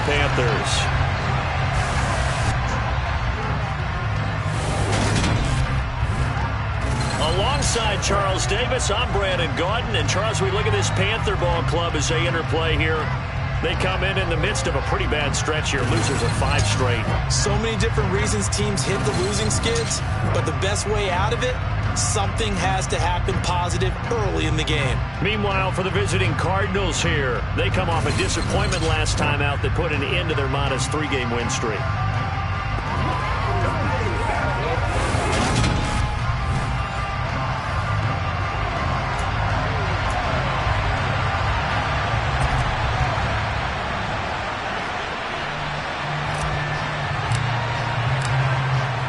Panthers. Alongside Charles Davis, I'm Brandon Gaudin. And Charles, we look at this Panther ball club as they interplay here. They come in the midst of a pretty bad stretch here. Losers of 5 straight. So many different reasons teams hit the losing skids, but the best way out of it, something has to happen positive early in the game. Meanwhile, for the visiting Cardinals here, they come off a disappointment last time out that put an end to their -3 game win streak.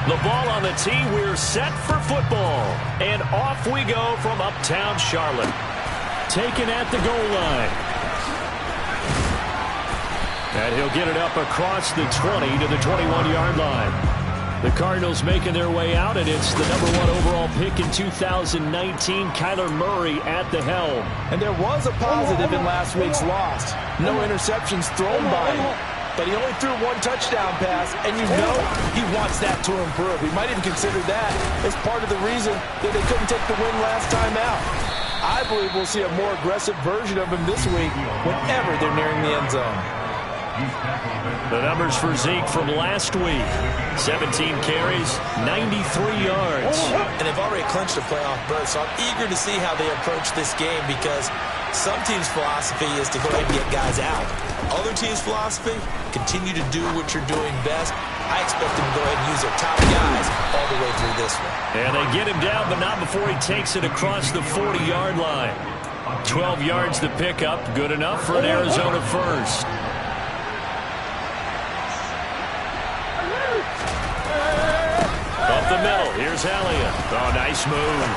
The ball on the tee. We're set for football. And off we go from uptown Charlotte. Taken at the goal line. And he'll get it up across the 20 to the 21-yard line. The Cardinals making their way out, and it's the #1 overall pick in 2019, Kyler Murray at the helm. And there was a positive in last week's loss. No interceptions thrown by him. But he only threw 1 touchdown pass, and you know he wants that to improve. He might even consider that as part of the reason that they couldn't take the win last time out. I believe we'll see a more aggressive version of him this week whenever they're nearing the end zone. The numbers for Zeke from last week: 17 carries, 93 yards. And they've already clinched a playoff berth, so I'm eager to see how they approach this game because some teams' philosophy is to go ahead and get guys out. Other teams' philosophy, continue to do what you're doing best. I expect them to go ahead and use their top guys all the way through this one. And they get him down, but not before he takes it across the 40-yard line. 12 yards to pick up, good enough for an Arizona first. Up the middle, here's Elliott. Oh, nice move.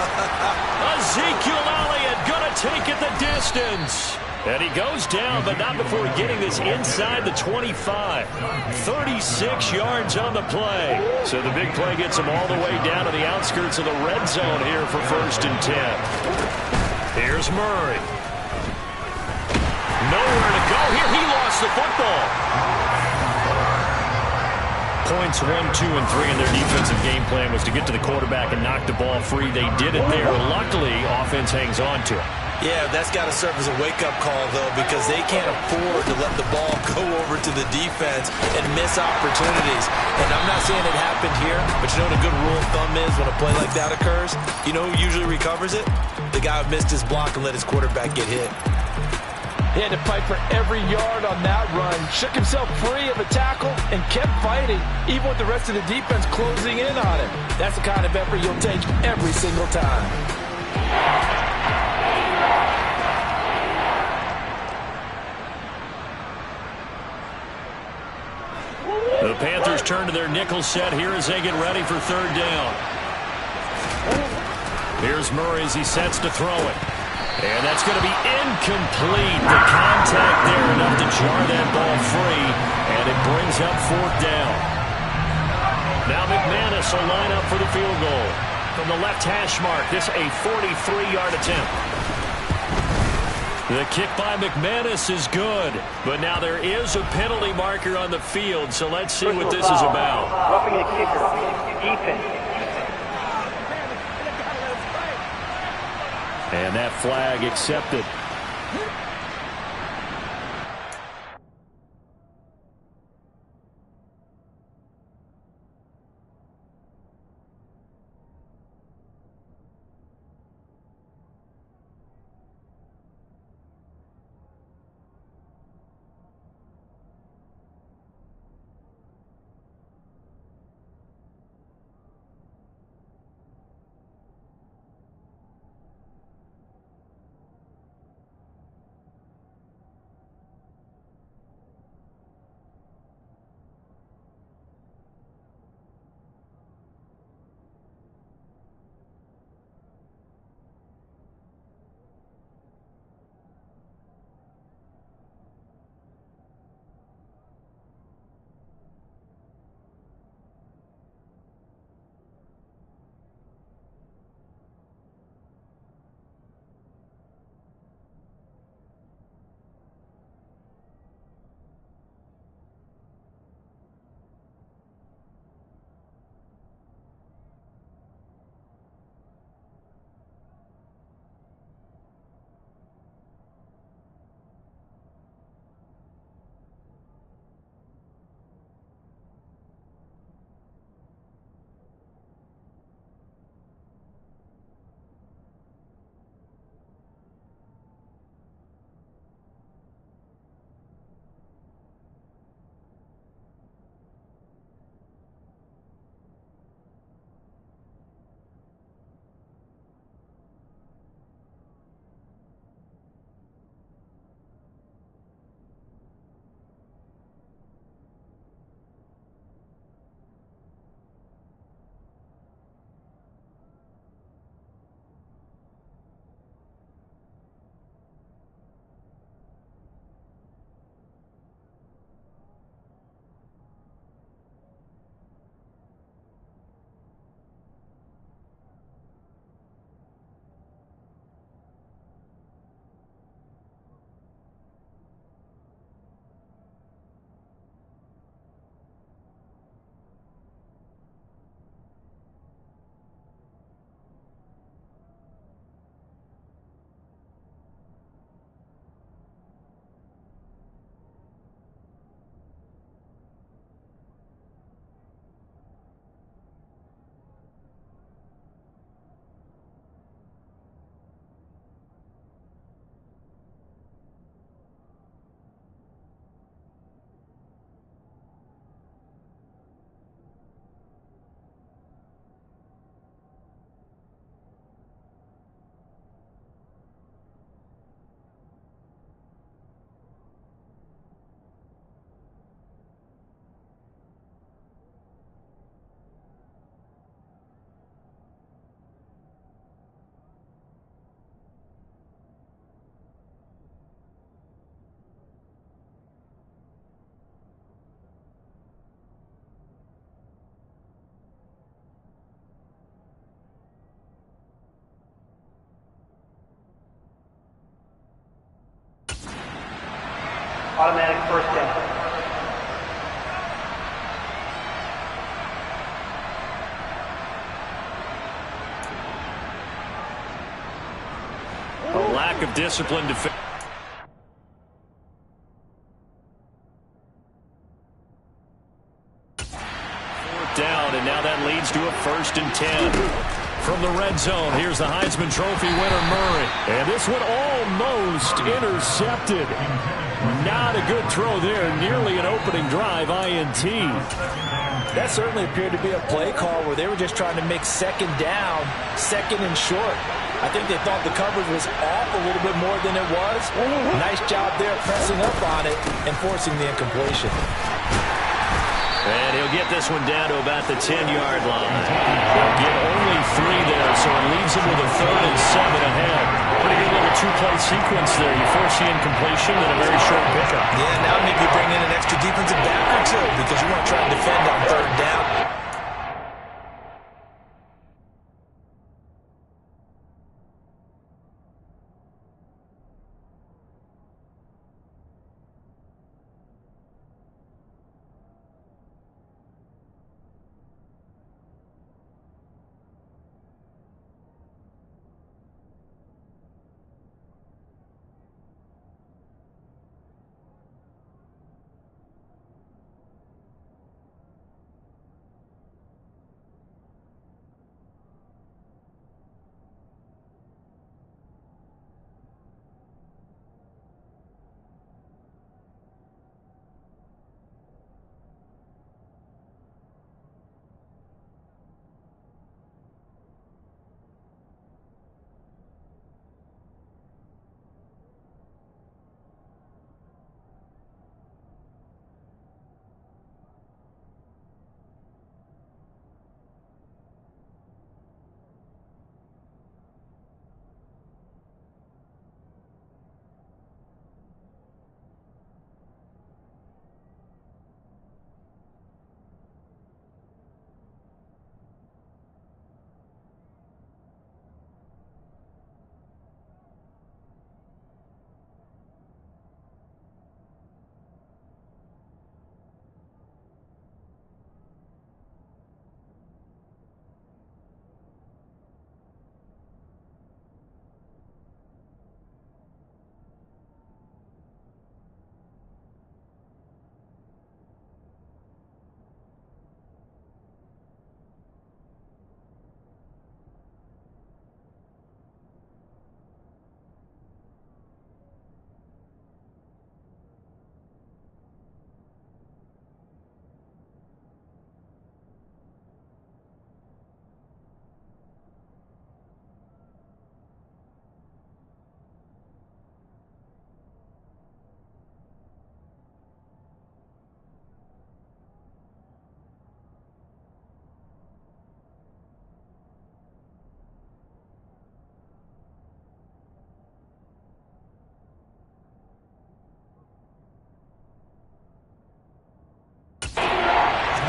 Ezekiel Elliott gonna take it the distance. And he goes down, but not before getting this inside the 25. 36 yards on the play. So the big play gets him all the way down to the outskirts of the red zone here for 1st and 10. Here's Murray. Nowhere to go here. He lost the football. Points 1, 2, and 3 in their defensive game plan was to get to the quarterback and knock the ball free. They did it there. Luckily, offense hangs on to it. Yeah, that's got to serve as a wake-up call, though, because they can't afford to let the ball go over to the defense and miss opportunities. And I'm not saying it happened here, but you know what a good rule of thumb is when a play like that occurs? You know who usually recovers it? The guy who missed his block and let his quarterback get hit. He had to fight for every yard on that run, shook himself free of a tackle, and kept fighting, even with the rest of the defense closing in on him. That's the kind of effort you'll take every single time. The Panthers turn to their nickel set here as they get ready for 3rd down. Here's Murray as he sets to throw it. And that's going to be incomplete. The contact there enough to jar that ball free, and it brings up 4th down. Now McManus will line up for the field goal. From the left hash mark, this a 43-yard attempt. The kick by McManus is good, but now there is a penalty marker on the field, so let's see what this is about. Roughing a kicker, defense. And that flag accepted. Automatic first down. A lack of discipline defense. Fourth down, and now that leads to a 1st and 10. From the red zone, here's the Heisman Trophy winner, Murray. And this one almost intercepted. Not a good throw there. Nearly an opening drive, INT. That certainly appeared to be a play call where they were just trying to make second down, second and short. I think they thought the coverage was off a little bit more than it was. Nice job there pressing up on it and forcing the incompletion. And he'll get this one down to about the 10-yard line. He'll get only 3 there, so it leaves him with a 3rd and 7 ahead. Pretty good little 2-play sequence there. You force the incompletion and a very short pickup. Yeah, now maybe bring in an extra defensive back or 2 because you want to try to defend on 3rd down.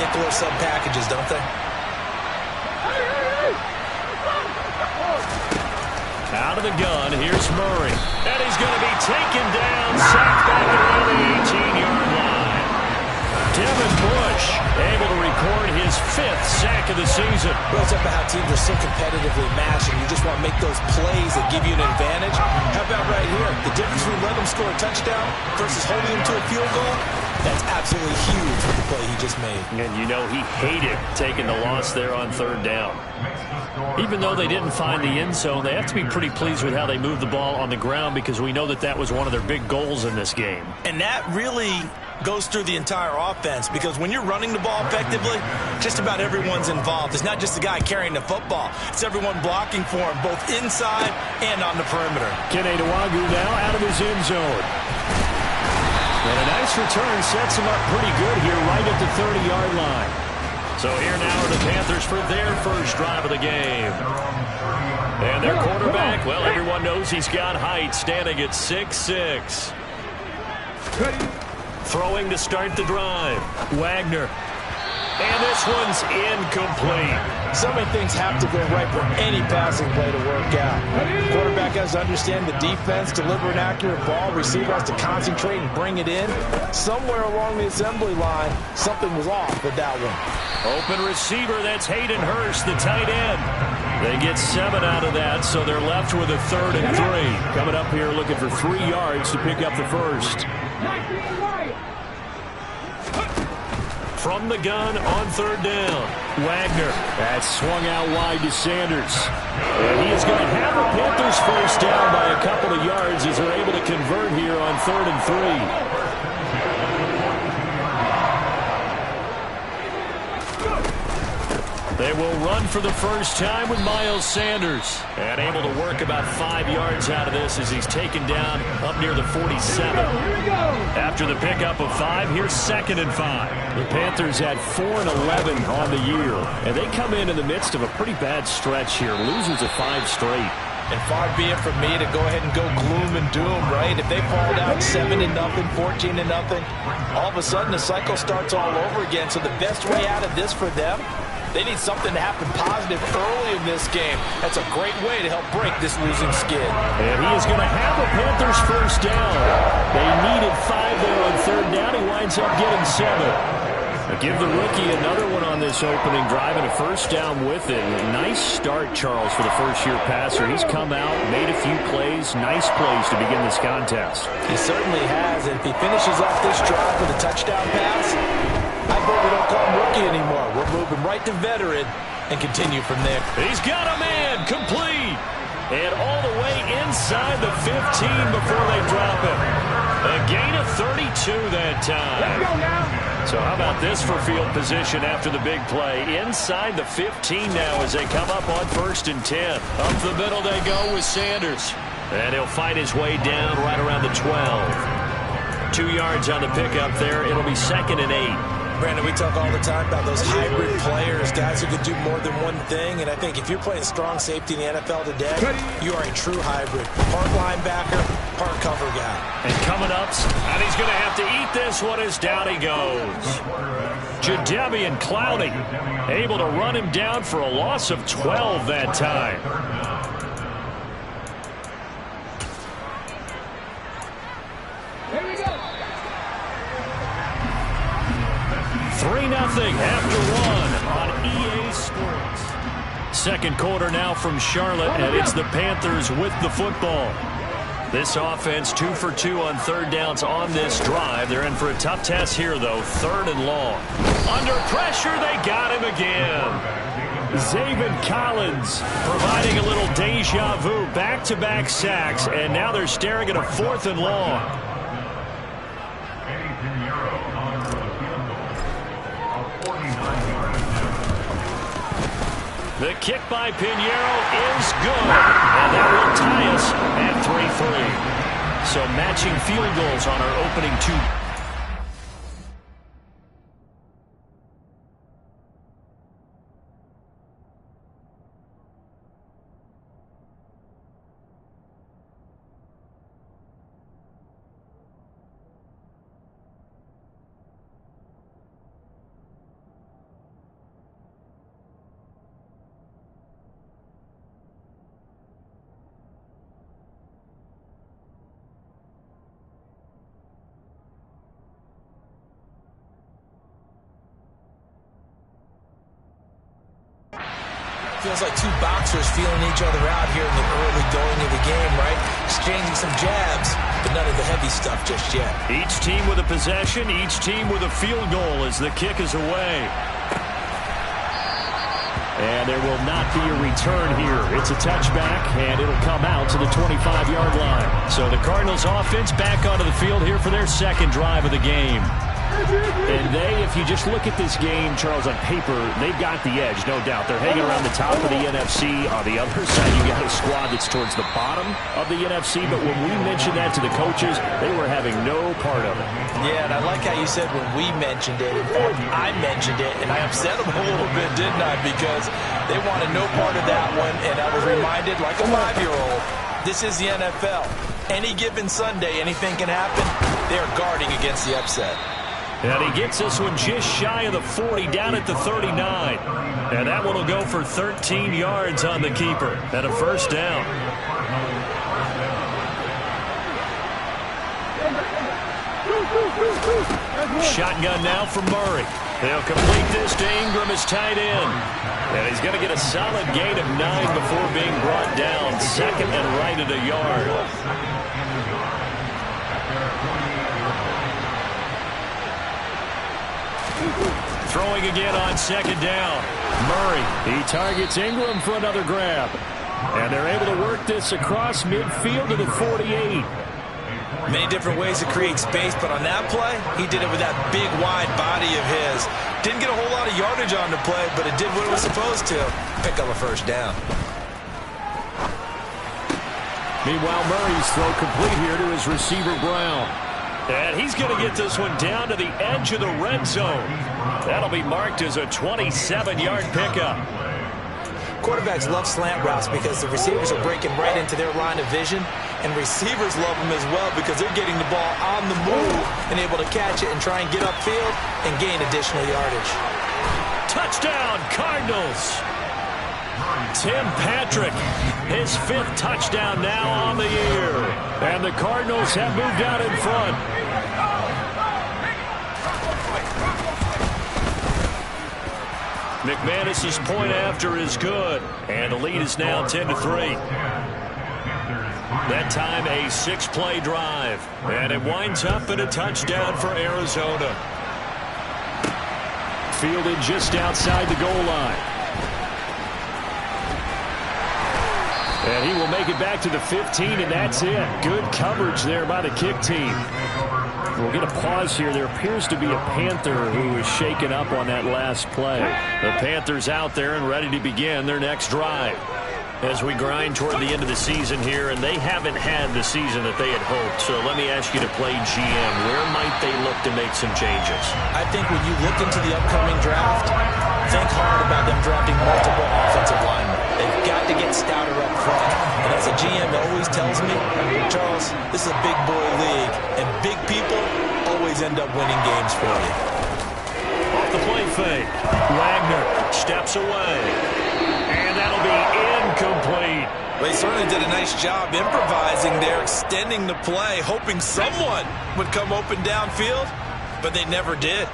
Nickel sub packages, don't they? Out of the gun, here's Murray. And he's going to be taken down, sacked back around the 18-yard line. Devin Bush able to record his 5th sack of the season. Well, it's up about how teams are so competitively matched, and you just want to make those plays that give you an advantage. How about right here? The difference between letting them score a touchdown versus holding them to a field goal, that's absolutely huge with the play he just made. And you know he hated taking the loss there on 3rd down. Even though they didn't find the end zone, they have to be pretty pleased with how they moved the ball on the ground because we know that that was one of their big goals in this game. And that really goes through the entire offense because when you're running the ball effectively, just about everyone's involved. It's not just the guy carrying the football. It's everyone blocking for him, both inside and on the perimeter. Kenny Nwagu now out of his end zone. And a nice return sets him up pretty good here right at the 30-yard line. So here now are the Panthers for their first drive of the game. And their quarterback, well, everyone knows he's got height, standing at 6'6". Throwing to start the drive. Wagner. And this one's incomplete. So many things have to go right for any passing play to work out. Quarterback has to understand the defense, deliver an accurate ball. Receiver has to concentrate and bring it in. Somewhere along the assembly line, something was off with that one. Open receiver, that's Hayden Hurst, the tight end. They get 7 out of that, so they're left with a 3rd and 3. Coming up here looking for 3 yards to pick up the first. From the gun on 3rd down. Wagner. That's swung out wide to Sanders. And he is going to have the Panthers first down by a couple of yards as they're able to convert here on 3rd and 3. They will run for the first time with Miles Sanders. And able to work about 5 yards out of this as he's taken down up near the 47. After the pickup of 5, here's 2nd and 5. The Panthers had 4 and 11 on the year. And they come in the midst of a pretty bad stretch here. Losers of 5 straight. And far be it from me to go ahead and go gloom and doom, right? If they fall down 7-0, 14-0, all of a sudden the cycle starts all over again. So the best way out of this for them, they need something to happen positive early in this game. That's a great way to help break this losing skid. And he is going to have the Panthers first down. They needed 5 there on 3rd down. He winds up getting 7. Give the rookie another one on this opening drive and a first down with it. Nice start, Charles, for the first-year passer. He's come out, made a few plays, nice plays to begin this contest. He certainly has. And if he finishes off this drive with a touchdown pass, I vote we don't call him rookie anymore. We're moving right to veteran and continue from there. He's got a man, complete. And all the way inside the 15 before they drop him. A gain of 32 that time. Let's go now. So how about this for field position after the big play? Inside the 15 now as they come up on 1st and 10. Up the middle they go with Sanders. And he'll fight his way down right around the 12. 2 yards on the pickup there. It'll be 2nd and 8. Brandon, we talk all the time about those hybrid players, guys who can do more than one thing. And I think if you're playing strong safety in the NFL today, you are a true hybrid. Part linebacker, part cover guy. And coming up, and he's going to have to eat this one as down he goes. Jadeveon Clowney able to run him down for a loss of 12 that time. 3-0 after 1 on EA Sports. Second quarter now from Charlotte, and it's the Panthers with the football. This offense 2 for 2 on 3rd downs on this drive. They're in for a tough test here, though. 3rd and long. Under pressure, they got him again. Zaven Collins providing a little deja vu. Back-to-back sacks, and now they're staring at a 4th and long. The kick by Pinheiro is good, and that will tie us at 3-3. So matching field goals on our opening 2. Feels like 2 boxers feeling each other out here in the early going of the game, right? Exchanging some jabs, but none of the heavy stuff just yet. Each team with a possession, each team with a field goal as the kick is away. And there will not be a return here. It's a touchback, and it'll come out to the 25-yard line. So the Cardinals offense back onto the field here for their 2nd drive of the game. And if you just look at this game, Charles, on paper, they've got the edge, no doubt. They're hanging around the top of the NFC. On the other side, you got a squad that's towards the bottom of the NFC. But when we mentioned that to the coaches, they were having no part of it. Yeah, and I like how you said when we mentioned it. In fact, I mentioned it, and I upset them a little bit, didn't I? Because they wanted no part of that one, and I was reminded, like a 5-year-old, this is the NFL. Any given Sunday, anything can happen. They are guarding against the upset. And he gets this one just shy of the 40, down at the 39. And that one will go for 13 yards on the keeper and a first down. Shotgun now for Murray. They'll complete this to Ingram as tight end. And he's going to get a solid gain of 9 before being brought down. Second and right at a yard. Throwing again on second down. Murray, he targets Ingram for another grab. And they're able to work this across midfield to the 48. Many different ways to create space, but on that play, he did it with that big, wide body of his. Didn't get a whole lot of yardage on the play, but it did what it was supposed to. Pick up a first down. Meanwhile, Murray's throw complete here to his receiver, Brown. And he's going to get this one down to the edge of the red zone. That'll be marked as a 27-yard pickup. Quarterbacks love slant routes because the receivers are breaking right into their line of vision, and receivers love them as well because they're getting the ball on the move and able to catch it and try and get upfield and gain additional yardage. Touchdown, Cardinals! Tim Patrick, his 5th touchdown now on the year. And the Cardinals have moved out in front. McManus's point after is good. And the lead is now 10-3. That time a 6-play drive. And it winds up in a touchdown for Arizona. Fielded just outside the goal line. And he will make it back to the 15, and that's it. Good coverage there by the kick team. We'll get a pause here. There appears to be a Panther who is shaken up on that last play. The Panthers out there and ready to begin their next drive. As we grind toward the end of the season here, and they haven't had the season that they had hoped. So let me ask you to play GM. Where might they look to make some changes? I think when you look into the upcoming draft, think hard about them drafting multiple offensive linemen. They've got to get stouter up front. And as a GM always tells me, Charles, this is a big boy league, and big people always end up winning games for you. Off the play fake. Wagner steps away. And that'll be incomplete. Well, he certainly did a nice job improvising there, extending the play, hoping someone would come open downfield, but they never did.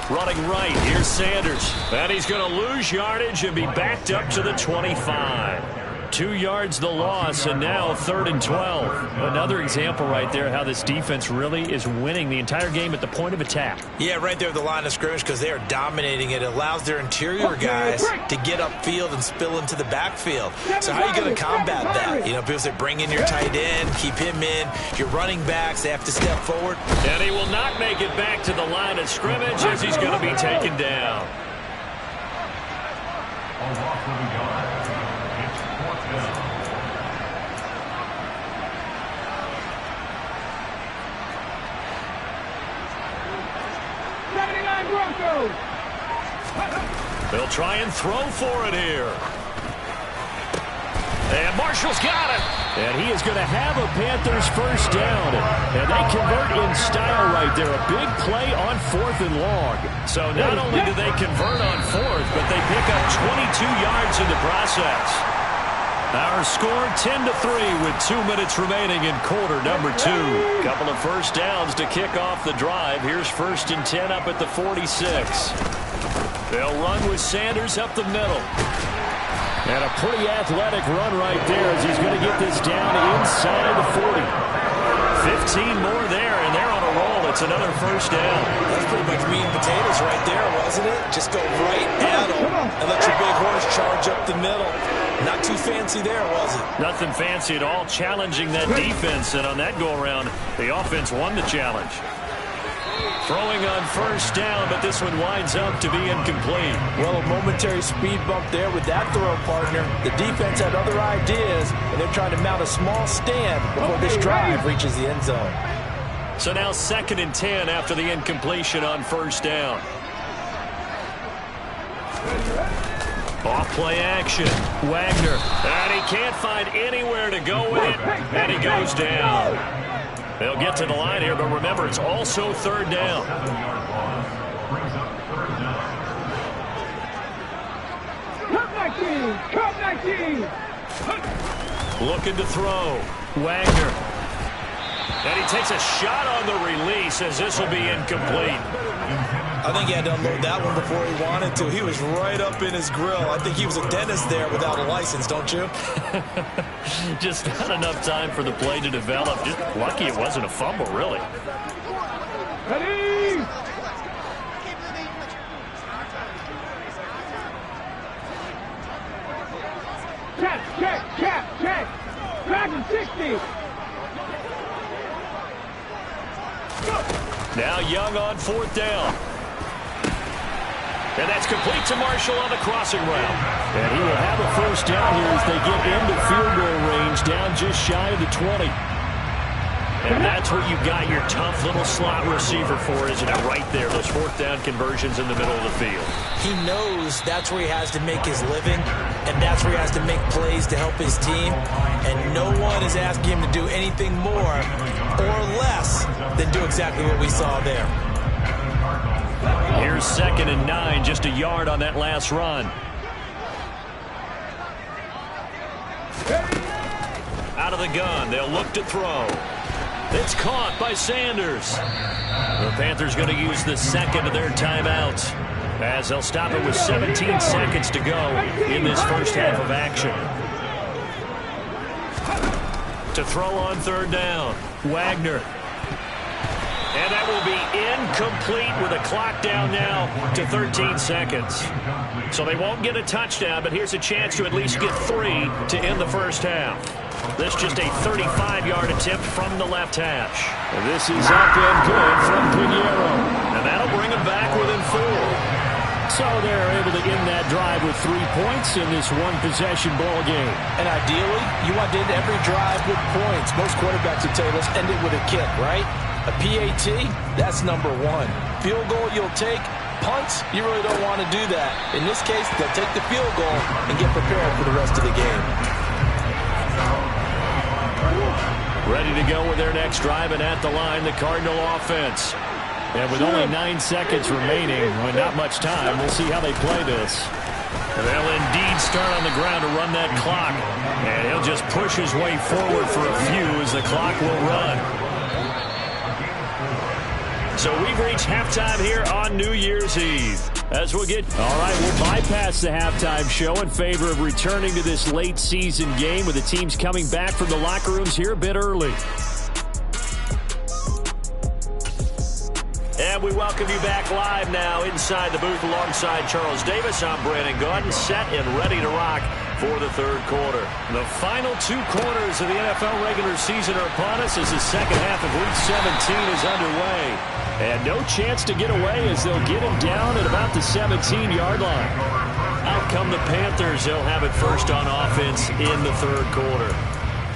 Running right, here's Sanders. And he's going to lose yardage and be backed up to the 25. 2 yards the loss, and now 3rd and 12. Another example right there how this defense really is winning the entire game at the point of attack. Yeah, right there at the line of scrimmage because they are dominating it. It allows their interior guys to get upfield and spill into the backfield. So how are you going to combat that? You know, people say bring in your tight end, keep him in. Your running backs, they have to step forward. And he will not make it back to the line of scrimmage as he's going to be taken down. They'll try and throw for it here. And Marshall's got it. And he is going to have a Panthers first down. And they convert in style right there. A big play on 4th and long. So not only do they convert on 4th, but they pick up 22 yards in the process. Our score 10-3 with 2 minutes remaining in quarter number 2. Couple of first downs to kick off the drive. Here's 1st and 10 up at the 46. They'll run with Sanders up the middle. And a pretty athletic run right there as he's going to get this down inside the 40. 15 more there, and they're on a roll. It's another first down. That's pretty much meat and potatoes right there, wasn't it? Just go right at them and let your big horse charge up the middle. Not too fancy there, was it? Nothing fancy at all, challenging that defense. And on that go-around, the offense won the challenge. Throwing on first down, but this one winds up to be incomplete. Well, a momentary speed bump there with that throw, partner. The defense had other ideas, and they're trying to mount a small stand before this drive reaches the end zone. So now 2nd and 10 after the incompletion on first down. Off-play action. Wagner. And he can't find anywhere to go with it, and he goes down. They'll get to the line here, but remember, it's also third down. Cup 19! Looking to throw. Wagner. And he takes a shot on the release as this will be incomplete. I think he had to unload that one before he wanted to. He was right up in his grill. I think he was a dentist there without a license, don't you? Just not enough time for the play to develop. Just lucky it wasn't a fumble, really. Ready! Check! Back in 60! Now Young on fourth down. And that's complete to Marshall on the crossing route. And he will have a first down here as they get into field goal range, down just shy of the 20. And that's where you got your tough little slot receiver for, isn't it? Right there, those fourth down conversions in the middle of the field. He knows that's where he has to make his living, and that's where he has to make plays to help his team. And no one is asking him to do anything more or less than do exactly what we saw there. Here's 2nd and 9, just a yard on that last run. Out of the gun, they'll look to throw. It's caught by Sanders. The Panthers going to use the second of their timeouts as they'll stop it with 17 seconds to go in this first half of action. To throw on third down, Wagner. And that will be incomplete with a clock down now to 13 seconds. So they won't get a touchdown, but here's a chance to at least get 3 to end the first half. This just a 35-yard attempt from the left hash. This is up and good from Pinheiro. And that'll bring them back within 4. So they're able to end that drive with 3 points in this one-possession ball game. And ideally, you want to end every drive with points. Most quarterbacks would tell you, let's end it with a kick, right? A PAT, that's number 1. Field goal you'll take. Punts, you really don't want to do that. In this case, they'll take the field goal and get prepared for the rest of the game. Ready to go with their next drive, and at the line, the Cardinal offense. And with only 9 seconds remaining, with not much time, we'll see how they play this. They'll indeed start on the ground to run that clock. And he'll just push his way forward for a few as the clock will run. So we've reached halftime here on New Year's Eve. As we'll get... All right, we'll bypass the halftime show in favor of returning to this late season game with the teams coming back from the locker rooms here a bit early. And we welcome you back live now inside the booth alongside Charles Davis. I'm Brandon Gaudin, set and ready to rock for the third quarter. The final 2 quarters of the NFL regular season are upon us as the second half of Week 17 is underway. And no chance to get away as they'll get him down at about the 17-yard line. Out come the Panthers. They'll have it first on offense in the third quarter.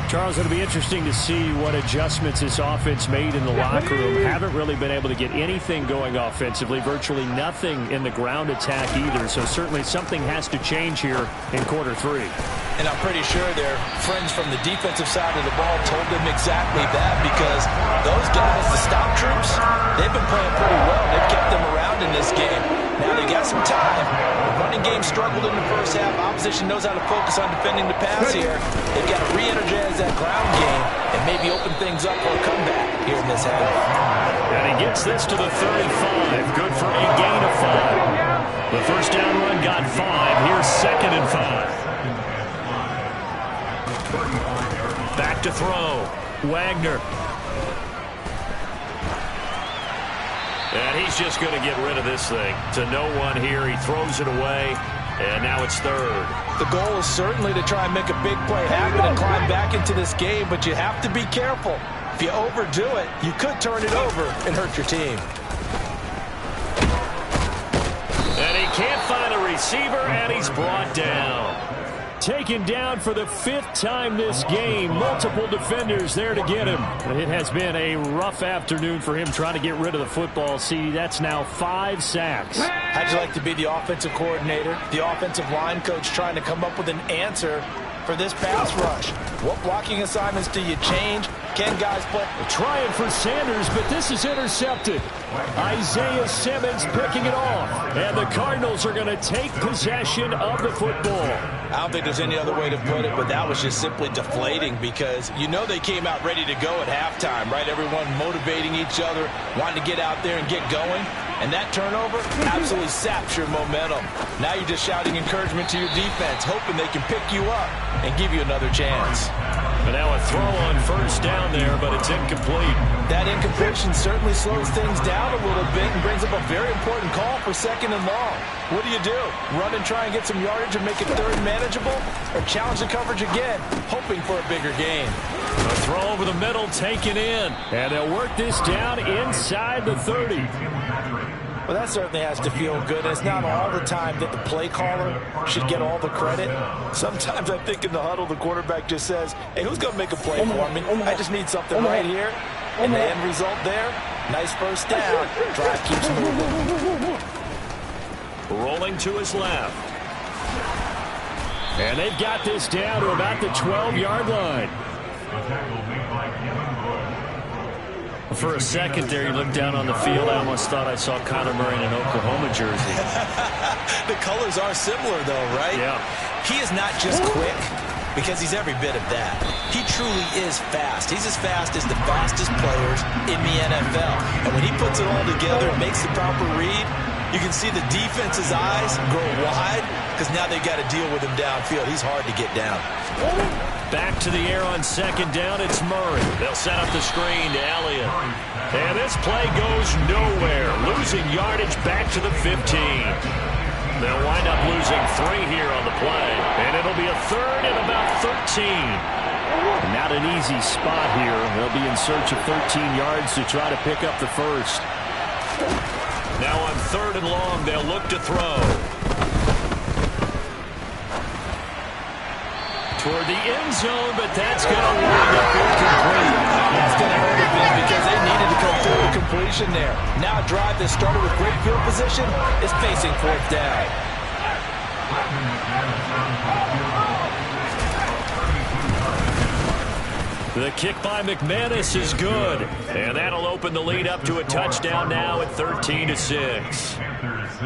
Charles, it'll be interesting to see what adjustments this offense made in the locker room. Haven't really been able to get anything going offensively, virtually nothing in the ground attack either. So certainly something has to change here in quarter 3. And I'm pretty sure their friends from the defensive side of the ball told them exactly that, because those guys, the stop troops, they've been playing pretty well. They've kept them around in this game. Now they got some time. The running game struggled in the first half. Opposition knows how to focus on defending the pass here. They've got to re-energize that ground game and maybe open things up for a comeback here in this half. And he gets this to the 35. Good for a gain of 5. The first down run got 5. Here's 2nd and 5. Back to throw. Wagner. And he's just going to get rid of this thing. To no one here. He throws it away. And now it's 3rd. The goal is certainly to try and make a big play happen and climb back into this game, but you have to be careful. If you overdo it, you could turn it over and hurt your team. And he can't find a receiver, and he's brought down. Taken down for the 5th time this game. Multiple defenders there to get him. It has been a rough afternoon for him trying to get rid of the football. See, that's now 5 sacks. How'd you like to be the offensive coordinator, the offensive line coach trying to come up with an answer for this pass rush. What blocking assignments do you change? Can guys play? Trying for Sanders, but this is intercepted. Isaiah Simmons picking it off. And the Cardinals are going to take possession of the football. I don't think there's any other way to put it, but that was just simply deflating because you know they came out ready to go at halftime, right? Everyone motivating each other, wanting to get out there and get going. And that turnover absolutely saps your momentum. Now you're just shouting encouragement to your defense, hoping they can pick you up and give you another chance. But now a throw on first down there, but it's incomplete. That incompletion certainly slows things down a little bit and brings up a very important call for 2nd and long. What do? Run and try and get some yardage and make it 3rd manageable? Or challenge the coverage again, hoping for a bigger gain? A throw over the middle taken in. And they'll work this down inside the 30. Well, that certainly has to feel good. It's not all the time that the play caller should get all the credit. Sometimes I think in the huddle, the quarterback just says, hey, who's going to make a play for me? I just need something right here. And the end result there, nice first down. Drive keeps moving. Rolling to his left. And they've got this down to about the 12-yard line. For a second there, you looked down on the field. I almost thought I saw Kyler Murray in an Oklahoma jersey. The colors are similar, though, right? Yeah. He is not just quick, because he's every bit of that. He truly is fast. He's as fast as the fastest players in the NFL. And when he puts it all together and makes the proper read, you can see the defense's eyes grow wide because now they've got to deal with him downfield. He's hard to get down. Back to the air on 2nd down. It's Murray. They'll set up the screen to Elliott. And this play goes nowhere. Losing yardage back to the 15. They'll wind up losing 3 here on the play. And it'll be a 3rd and about 13. Not an easy spot here. They'll be in search of 13 yards to try to pick up the first. Now on 3rd and long, they'll look to throw. Toward the end zone, but that's going to wind up incomplete. That's going to hurt a bit because they needed to come through a completion there. Now a drive that started with great field position is facing 4th down. The kick by McManus is good, and that'll open the lead up to a touchdown now at 13-6.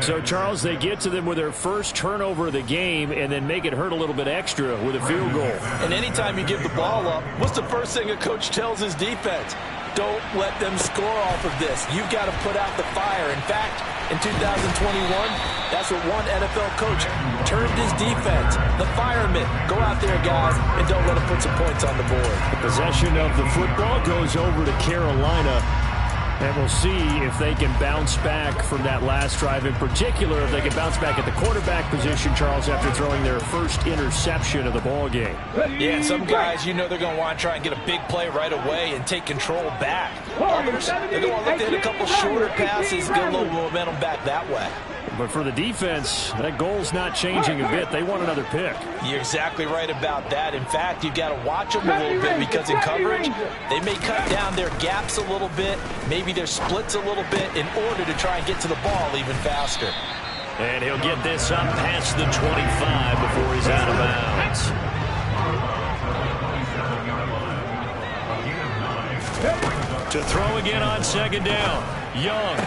So, Charles, they get to them with their first turnover of the game and then make it hurt a little bit extra with a field goal. And anytime you give the ball up, what's the first thing a coach tells his defense? Don't let them score off of this. You've got to put out the fire. In fact, in 2021, that's what one NFL coach termed his defense, the firemen. Go out there, guys, and don't let them put some points on the board. Possession of the football goes over to Carolina. And we'll see if they can bounce back from that last drive. In particular, if they can bounce back at the quarterback position, Charles, after throwing their first interception of the ball game. Yeah, and some guys, you know they're going to want to try and get a big play right away and take control back. Others, they're going to want to look to hit a couple shorter passes, get a little momentum back that way. But for the defense, that goal's not changing a bit. They want another pick. You're exactly right about that. In fact, you've got to watch them a little bit because in coverage, they may cut down their gaps a little bit, maybe their splits a little bit in order to try and get to the ball even faster. And he'll get this up past the 25 before he's out of bounds. To throw again on 2nd down. Young.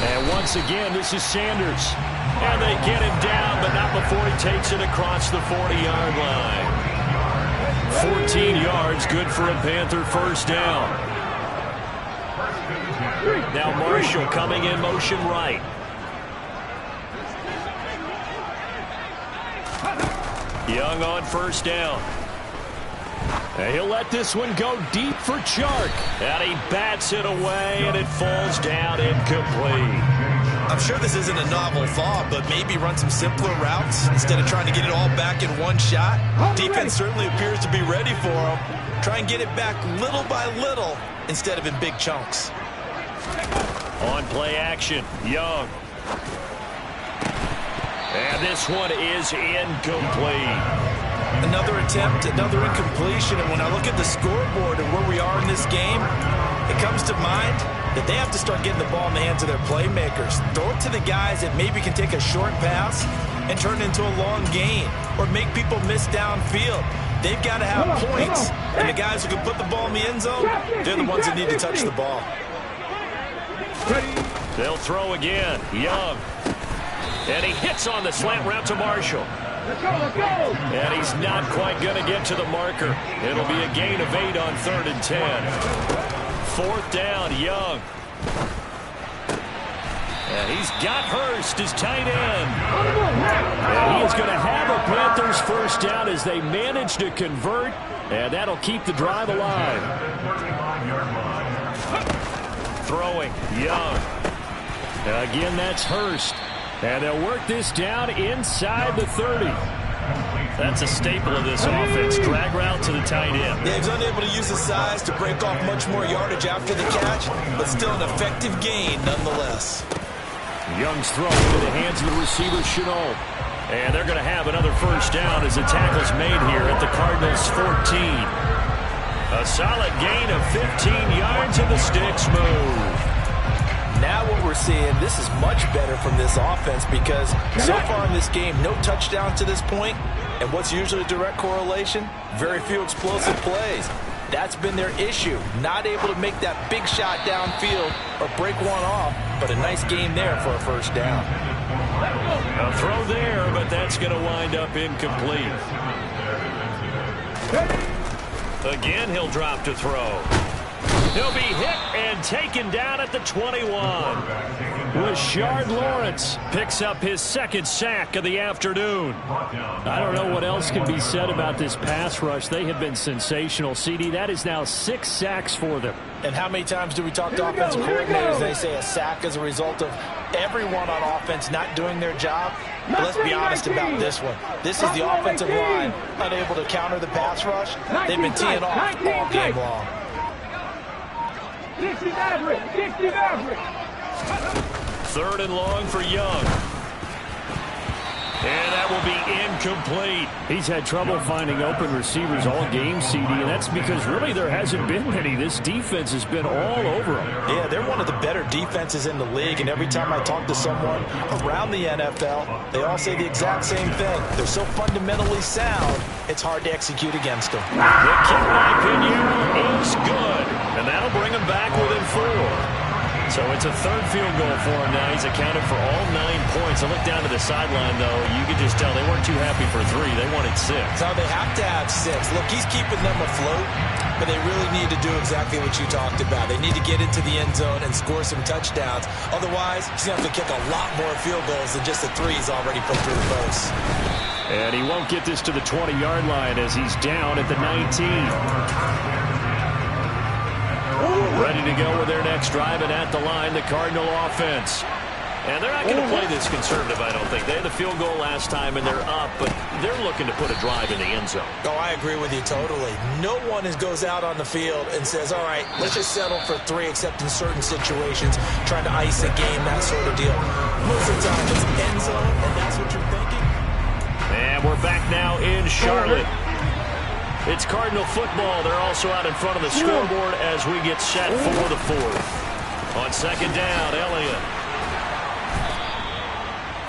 And once again, this is Sanders. And they get him down, but not before he takes it across the 40-yard line. 14 yards, good for a Panther first down. Now Marshall coming in motion right. Young on first down. And he'll let this one go deep for Chark. And he bats it away, and it falls down incomplete. I'm sure this isn't a novel thought, but maybe run some simpler routes instead of trying to get it all back in one shot. Defense certainly appears to be ready for him. Try and get it back little by little instead of in big chunks. On play action, Young. And this one is incomplete. Another attempt, another incompletion, and when I look at the scoreboard and where we are in this game, it comes to mind that they have to start getting the ball in the hands of their playmakers. Throw it to the guys that maybe can take a short pass and turn it into a long gain or make people miss downfield. They've got to have points, and the guys who can put the ball in the end zone, they're the ones that need to touch the ball. They'll throw again. Young. And he hits on the slant route to Marshall. Let's go, let's go. And he's not quite going to get to the marker. It'll be a gain of 8 on 3rd and 10. 4th down, Young. And he's got Hurst as tight end. And he is going to have a Panthers first down as they manage to convert. And that'll keep the drive alive. Throwing, Young. Again, that's Hurst. And they'll work this down inside the 30. That's a staple of this offense. Drag route to the tight end. Yeah, he's unable to use his size to break off much more yardage after the catch, but still an effective gain nonetheless. Young's throw into the hands of the receiver, Chenault. And they're going to have another first down as the tackle's made here at the Cardinals' 14. A solid gain of 15 yards and the sticks move. Now what we're seeing, this is much better from this offense because so far in this game, no touchdowns to this point, and what's usually a direct correlation? Very few explosive plays. That's been their issue, not able to make that big shot downfield or break one off, but a nice game there for a first down. A throw there, but that's going to wind up incomplete. Again, he'll drop to throw. He'll be hit and taken down at the 21. Rashard Lawrence picks up his 2nd sack of the afternoon. I don't know what else can be said about this pass rush. They have been sensational, CD. That is now 6 sacks for them. And how many times do we talk to offensive coordinators? They say a sack is a result of everyone on offense not doing their job. But let's be honest about this one. This is the offensive line unable to counter the pass rush. They've been teeing off all game long. 60 average, 60 average. 3rd and long for Young. And that will be incomplete. He's had trouble finding open receivers all game, CD, and that's because really there hasn't been many. This defense has been all over them. Yeah, they're one of the better defenses in the league, and every time I talk to someone around the NFL, they all say the exact same thing. They're so fundamentally sound, it's hard to execute against them. The kick, my opinion, is good, and that'll bring them back within 4. So it's a 3rd field goal for him now. He's accounted for all 9 points. I look down to the sideline, though. You could just tell they weren't too happy for 3. They wanted 6. So they have to have 6. Look, he's keeping them afloat, but they really need to do exactly what you talked about. They need to get into the end zone and score some touchdowns. Otherwise, he's going to have to kick a lot more field goals than just the 3 he's already put through the posts. And he won't get this to the 20-yard line as he's down at the 19. Ready to go with their next drive, and at the line, the Cardinal offense. And they're not going to play this conservative, I don't think. They had the field goal last time, and they're up, but they're looking to put a drive in the end zone. Oh, I agree with you totally. No one goes out on the field and says, all right, let's just settle for 3, except in certain situations, trying to ice a game, that sort of deal. Most of the time, it's end zone, and that's what you're thinking. And we're back now in Charlotte. It's Cardinal football. They're also out in front of the scoreboard as we get set for the 4th. On 2nd down, Elliott.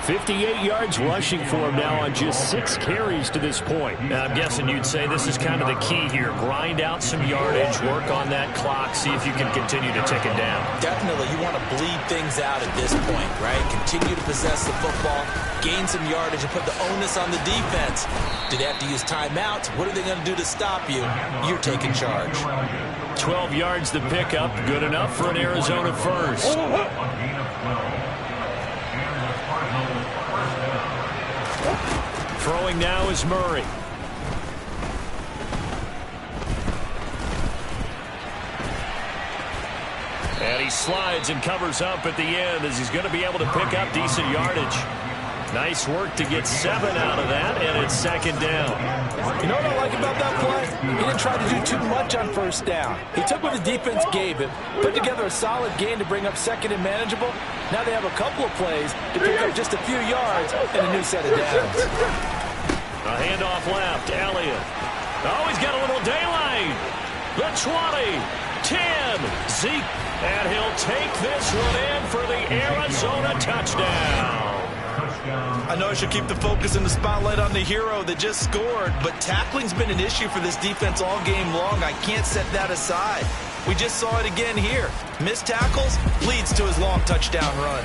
58 yards rushing for him now on just 6 carries to this point. Now, I'm guessing you'd say this is kind of the key here. Grind out some yardage, work on that clock, see if you can continue to tick it down. Definitely. You want to bleed things out at this point, right? Continue to possess the football, gain some yardage, and put the onus on the defense. Do they have to use timeouts? What are they going to do to stop you? You're taking charge. 12 yards the pickup. Good enough for an Arizona first. Throwing now is Murray. And he slides and covers up at the end as he's going to be able to pick up decent yardage. Nice work to get 7 out of that, and it's 2nd down. You know what I like about that play? He didn't try to do too much on first down. He took what the defense gave him, put together a solid gain to bring up 2nd and manageable. Now they have a couple of plays to pick up just a few yards and a new set of downs. A handoff left, Elliott. Oh, he's got a little daylight. The 20, 10, Zeke, and he'll take this one in for the Arizona touchdown. I know I should keep the focus and the spotlight on the hero that just scored, but tackling's been an issue for this defense all game long. I can't set that aside. We just saw it again here. Missed tackles leads to his long touchdown run.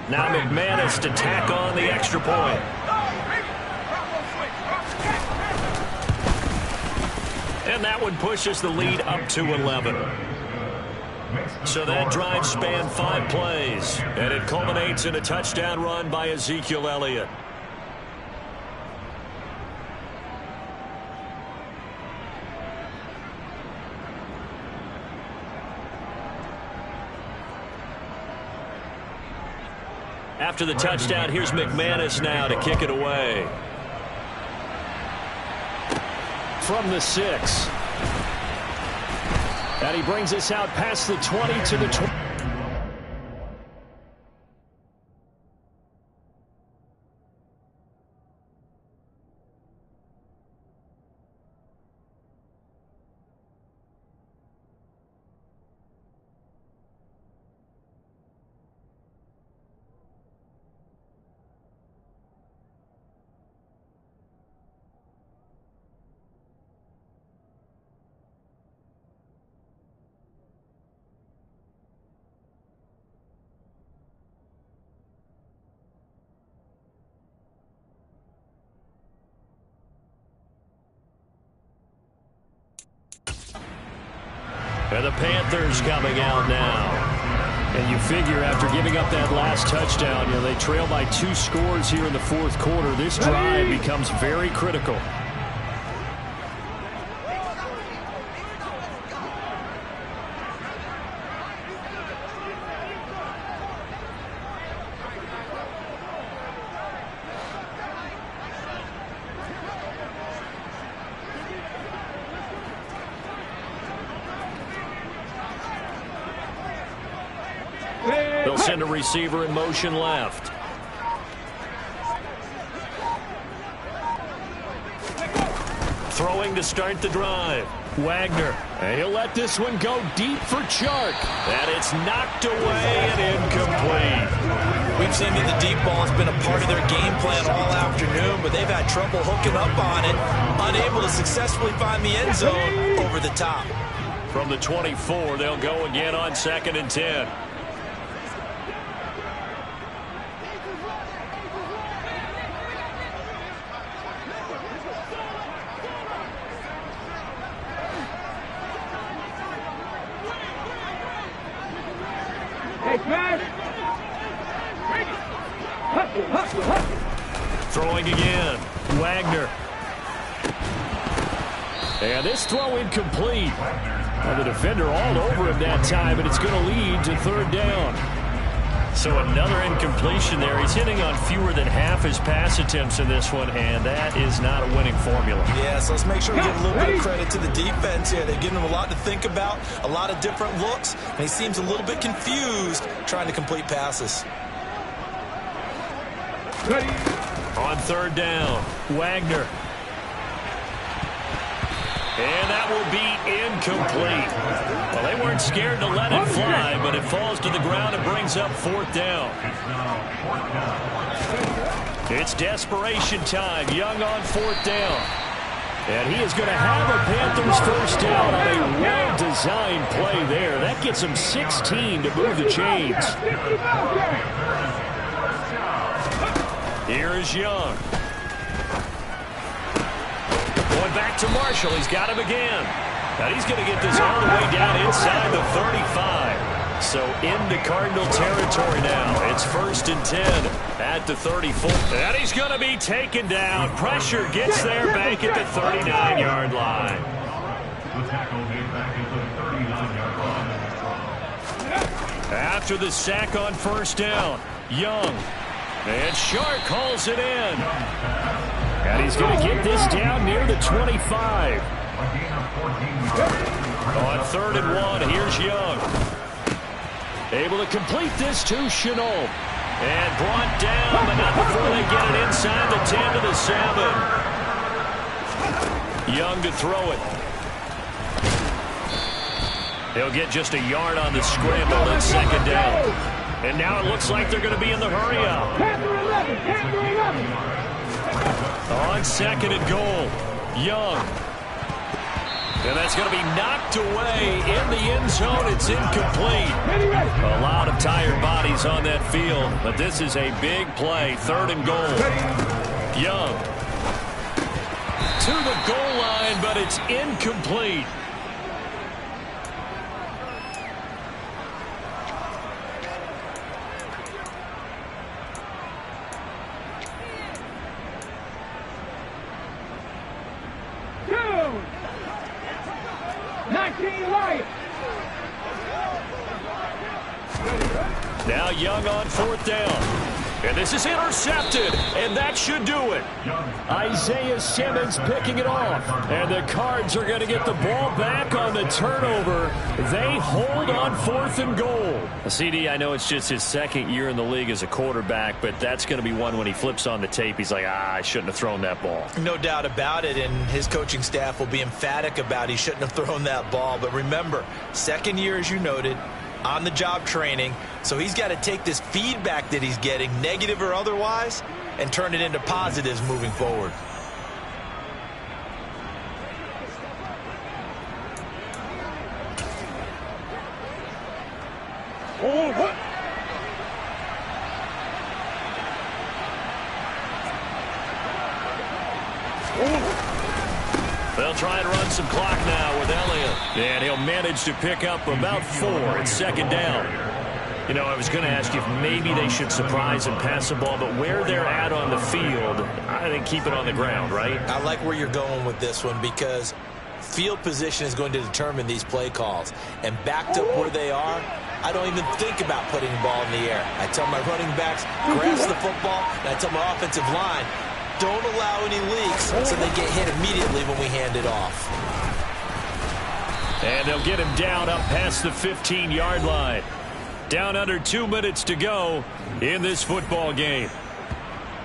Now McManus to tack on the extra point. And that one pushes the lead up to 11. So that drive spanned 5 plays, and it culminates in a touchdown run by Ezekiel Elliott. After the touchdown, here's McManus now to kick it away. From the 6. And he brings us out past the 20 to the 20. And the Panthers coming out now. And you figure after giving up that last touchdown, they trail by 2 scores here in the 4th quarter. This drive becomes very critical. They'll send a receiver in motion left. Throwing to start the drive. Wagner. And he'll let this one go deep for Chark. And it's knocked away and incomplete. We've seen that the deep ball has been a part of their game plan all afternoon, but they've had trouble hooking up on it, unable to successfully find the end zone over the top. From the 24, they'll go again on 2nd and 10. Throwing again. Wagner. And this throw incomplete. Well, the defender all over him that time, but it's going to lead to 3rd down. So another incompletion there. He's hitting on fewer than half his pass attempts in this one, and that is not a winning formula. Yeah, so let's make sure we give a little bit of credit to the defense here. They've given him a lot to think about, a lot of different looks, and he seems a little bit confused trying to complete passes. On 3rd down, Wagner. And that will be incomplete. Well, they weren't scared to let it fly, but it falls to the ground and brings up 4th down. It's desperation time. Young on 4th down. And he is going to have a Panthers 1st down on a well-designed play there. That gets him 16 to move the chains. Here is Young. Going back to Marshall. He's got him again. And he's going to get this all the way down inside the 35. So into Cardinal territory now. It's 1st and 10 at the 34. And he's going to be taken down. Pressure gets there back at the 39-yard line. After the sack on 1st down, Young. And Shark hauls it in. And he's going to get this down near the 25. On 3rd and 1, here's Young. Able to complete this to Chenault. And brought down, but not before they get it inside the 10 to the 7. Young to throw it. He'll get just a yard on the scramble on second down. And now it looks like they're going to be in the hurry-up. On second and goal, Young. And that's going to be knocked away in the end zone. It's incomplete. A lot of tired bodies on that field, but this is a big play. Third and goal. Young to the goal line, but it's incomplete. Now Young on fourth down. And this is intercepted, and that should do it. Isaiah Simmons picking it off. And the Cards are going to get the ball back on the turnover. They hold on fourth and goal. CD, I know it's just his second year in the league as a quarterback, but that's going to be one when he flips on the tape. He's like, I shouldn't have thrown that ball. No doubt about it, and his coaching staff will be emphatic about he shouldn't have thrown that ball. But remember, second year, as you noted, on-the-job training, so he's got to take this feedback that he's getting, negative or otherwise, and turn it into positives moving forward. They'll try and run some clock now with Elliott. And he'll manage to pick up about 4 at second down. You know, I was going to ask you if maybe they should surprise and pass the ball, but where they're at on the field, I think keep it on the ground, right? I like where you're going with this one because field position is going to determine these play calls. And backed up where they are, I don't even think about putting the ball in the air. I tell my running backs, grasp the football, and I tell my offensive line, don't allow any leaks so they get hit immediately when we hand it off. And they'll get him down up past the 15-yard line. Down under 2 minutes to go in this football game.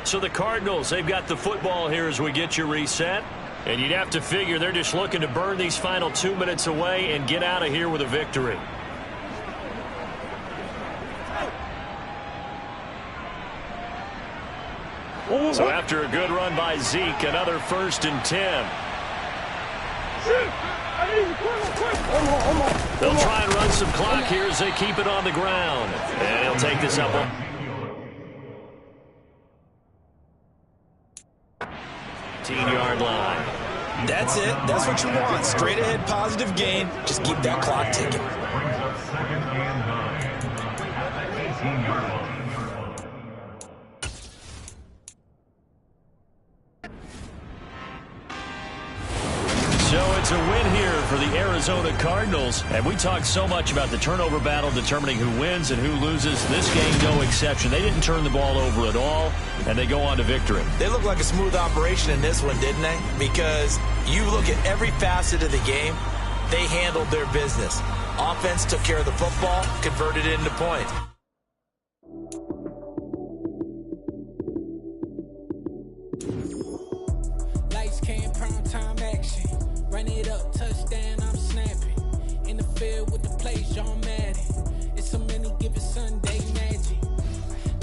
So the Cardinals, they've got the football here as we get you reset. And you'd have to figure they're just looking to burn these final 2 minutes away and get out of here with a victory. So after a good run by Zeke, another 1st and 10. They'll try and run some clock here as they keep it on the ground. And he'll take this up. 15-yard line. That's it. That's what you want. Straight ahead positive gain. Just keep that clock ticking. So it's a win here for the Arizona Cardinals. And we talked so much about the turnover battle determining who wins and who loses. This game, no exception. They didn't turn the ball over at all, and they go on to victory. They look like a smooth operation in this one, didn't they? Because you look at every facet of the game, they handled their business. Offense took care of the football, converted it into points. Lights came, prime time action. Run it up, touchdown, I'm snapping. In the field with the plays, John Madden. It's a many given Sunday magic.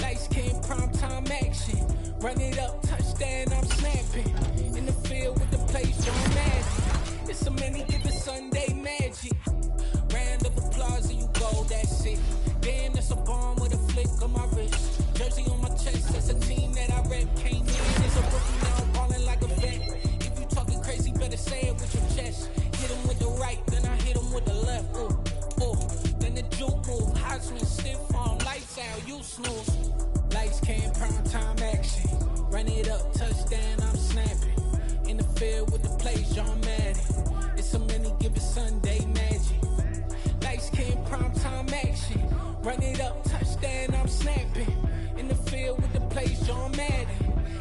Lights came, prime time action. Run it up, touchdown, I'm snapping. In the field with the plays, John Madden. It's a many given Sunday magic. Round of applause and you go, that's it. Damn, that's a bomb with a flick on my wrist. Jersey on my chest, that's a team that I rep. Came in as a rookie, now I'm balling like a vet. If you talking crazy, better say it with your chest. Hit him with the right, then I hit him with the left. Ooh, ooh. Then the juke move, Heisman, stiff arm, lights out, you snooze. Lights came, prime time action. Run it up, touchdown, I'm snapping. In the field with the plays, John Madden. It's a many given Sunday magic. Lights came, prime time action. Run it up, touchdown, I'm snapping. In the field with the plays, John Madden.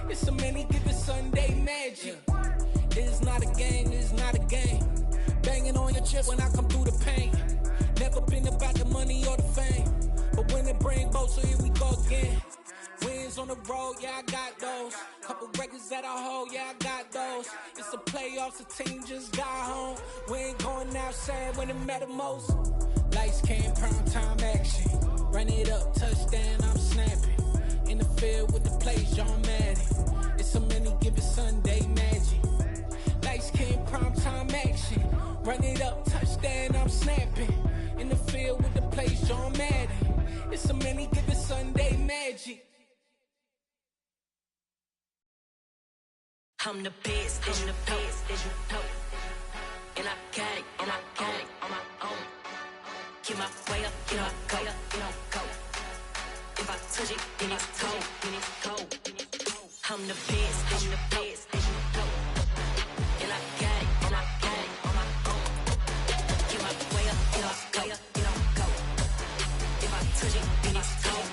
It's a many given Sunday magic. It is not a game, it is not a game. Banging on your chest when I come through the pain. Never been about the money or the fame. Titles on the road, yeah, I got those. Couple records that I hold, yeah, I got those. It's the playoffs, the team just got home. We ain't going outside when it matter most. Lights came, prime time action. Run it up, touchdown, I'm snapping. In the field with the plays, John Madden. It's so many given Sunday magic. Lights came, prime time action. Run it up, touchdown, I'm snapping. In the field with the plays, John Madden. It's so many given Sunday magic. I'm the best, as you know. And I got it, on my own. Get my way up, get my go. If I touch it, then it's cold. I'm the best, as you know. And I got it, on my own. Get my way up, get my go. If I touch it, then it's cold.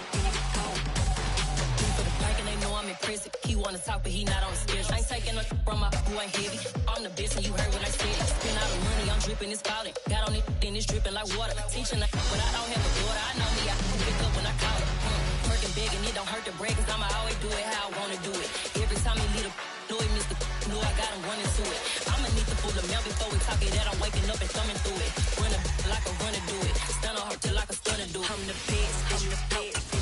For the blank and they know I'm impressive. He wanna talk, but he not on the schedule. I ain't taking no from my who ain't heavy. I'm the best and you heard what I said. Spend all the money, I'm dripping, it's falling. Got on it, then it's dripping like water. Teaching but I don't have a daughter. I know me, I can pick up when I call it. Working big and it don't hurt to break, cause I'ma always do it how I wanna do it. Every time he lead a know he missed the know I got him running to it. I'ma need to pull the mail before we talk it that I'm waking up and thumbing through it. Run like a runner do it. Stun on her till like a stunner do it. I'm the best, I'm the best.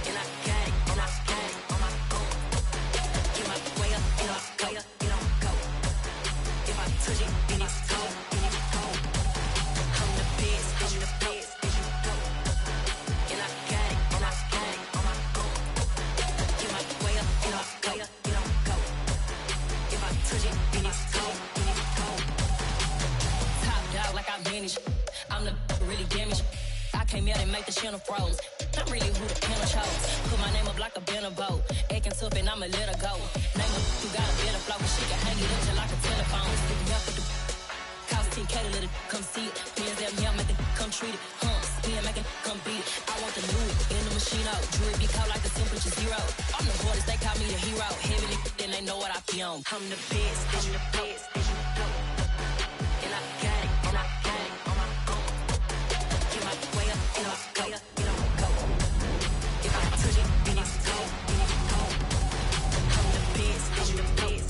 And I got it, on my own. Get my way up, get my go. If I touch it, then it's cold. I'm the best, I'm the best. And I got it, on my own. Get my way up, get my go. If I touch it, then it's cold. Top dog like I manage. I'm the really damaged. I came out and make the channel froze. I'm really who the panel chose. Put my name up like a banner boat. Acting tough and I'ma let her go. Name her who got a better flow, but she can hang it up till like a telephone. Let's pick me up with the cost 10K to let it come see it. Hands down here, make it come treat it. Spin, make it come beat it. I want the new in the machine out. Jewelry be caught like the temperature zero. I'm the hardest, they call me the hero. Heavy then they know what I be on. I'm the best, I'm the best. And I got it, on my own. Get my way up, get my go. If I touch it, then it's cold. I'm the best, I'm the best.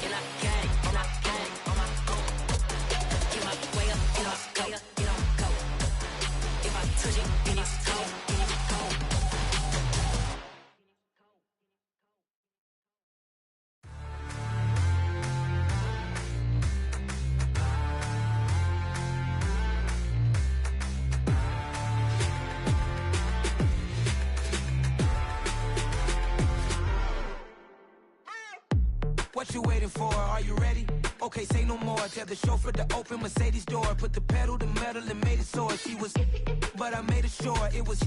And I got it, on my own. Get my way up, get my go. If I touch it, then it's cold. What you waiting for? Are you ready? Okay, say no more. Tell the chauffeur to open Mercedes door. Put the pedal to metal and made it soar. She was, but I made it sure it was.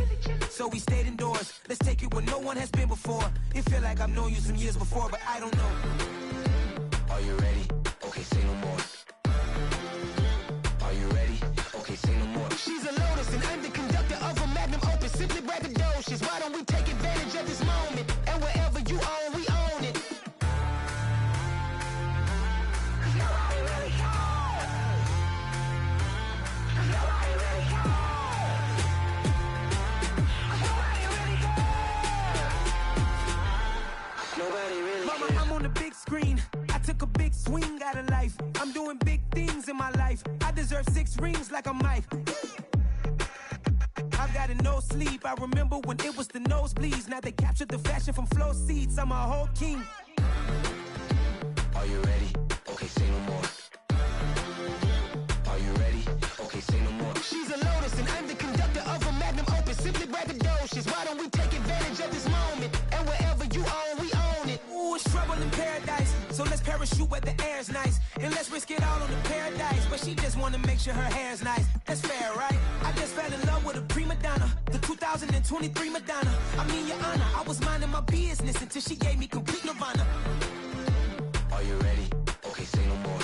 So we stayed indoors. Let's take it where no one has been before. It feel like I've known you some years before, but I don't know. Are you ready? Okay, say no more. Are you ready? Okay, say no more. She's a Lotus and I'm the conductor of a Magnum Opus. Simply braggadocious. Why don't we take advantage of this moment? And wherever you own, we own it. Mama, I'm on the big screen. I took a big swing out of life. I'm doing big things in my life. I deserve 6 rings like a Mike. I've got no sleep. I remember when it was the nosebleeds. Now they captured the fashion from flow seats. I'm a whole king. Are you ready? Okay, say no more. Are you ready? Okay, say no more. She's a Lotus and I'm the conductor of a Magnum Opus. Simply braggadocious. Why don't we take advantage of this moment? And wherever you own, we own it. Ooh, it's trouble in paradise. So let's parachute where the air's nice. And let's risk it all on the paradise. But she just wanna make sure her hair's nice. That's fair, right? I just fell in love with a prima donna. The 2023 Madonna. I mean, your honor, I was minding my business until she gave me complete nirvana. Are you ready? Okay, say no more.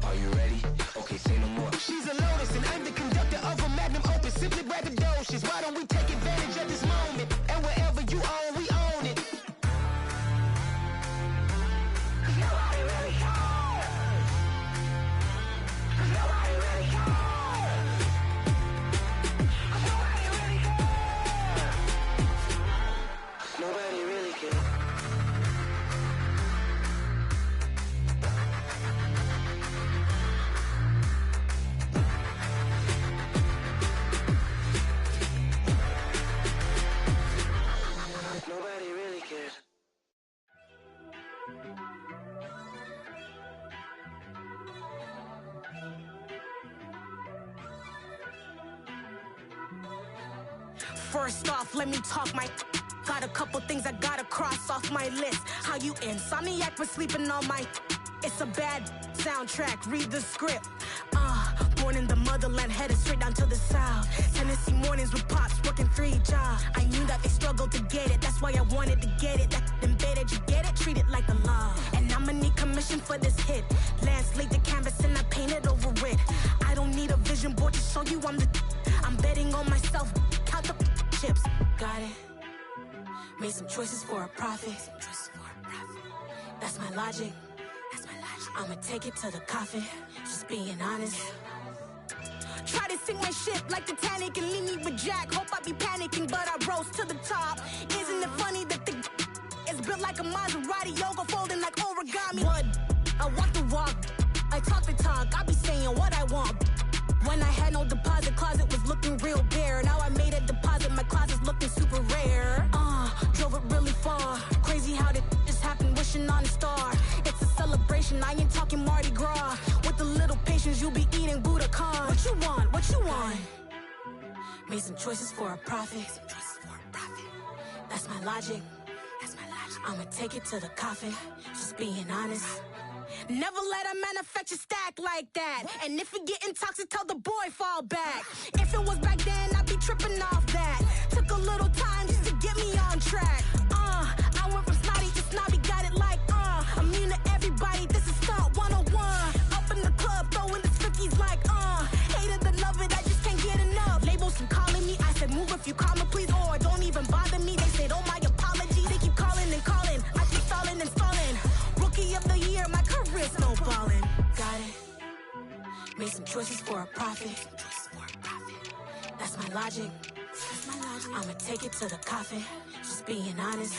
Are you ready? Okay, say no more. She's a Lotus and I'm the conductor of a Magnum Opus. Simply braggadocious. Why don't we take advantage of this moment? And wherever you own, we own it. Nobody really cares. Nobody really cares. Nobody really cares. First off, let me talk my. Got a couple things I gotta cross off my list. How you insomniac for sleeping on my. It's a bad soundtrack, read the script. Born in the motherland, headed straight down to the south. Tennessee mornings with pops, working 3 jobs. I knew that they struggled to get it, that's why I wanted to get it. That embedded, you get it, treat it like a law. And I'ma need commission for this hit. Lance laid the canvas and I painted over it. I don't need a vision board to show you I'm betting on myself, count the chips. Got it. Made some choices for a profit. That's my logic. I'ma take it to the coffin, just being honest. Try to sink my ship like Titanic and leave me with Jack. Hope I be panicking, but I rose to the top. Isn't it funny that the is built like a Maserati, yoga folding like origami? What? I walk the walk, I talk the talk, I be saying what I want. When I had no deposit, closet was looking real bare. Now I made a deposit, my closet's looking super rare. Drove it really far. Crazy how did this happen, wishing on a star. It's a celebration, I ain't talking Mardi Gras. With a little patience, you'll be eating Budokan. What you want? What you want? Made some choices for a profit. That's my logic. I'ma take it to the coffin, just being honest. Never let a manufacture stack like that. And if you getting toxic, tell the boy fall back. If it was back then, I'd be tripping off that. Took a little time just to get me on track. I went from snotty to snobby, got it like, immune to everybody, this is stunt 101. Up in the club, throwing the 50s like, hated the love it, I just can't get enough. Labels from calling me, I said move if you call me, please, or don't even bother me. They said, oh my apology, they keep calling and calling. I keep stalling and stalling. Rookie of the year, my career snowballing. Got it. Made some choices for a profit. That's my logic. I'ma take it to the coffin, just being honest.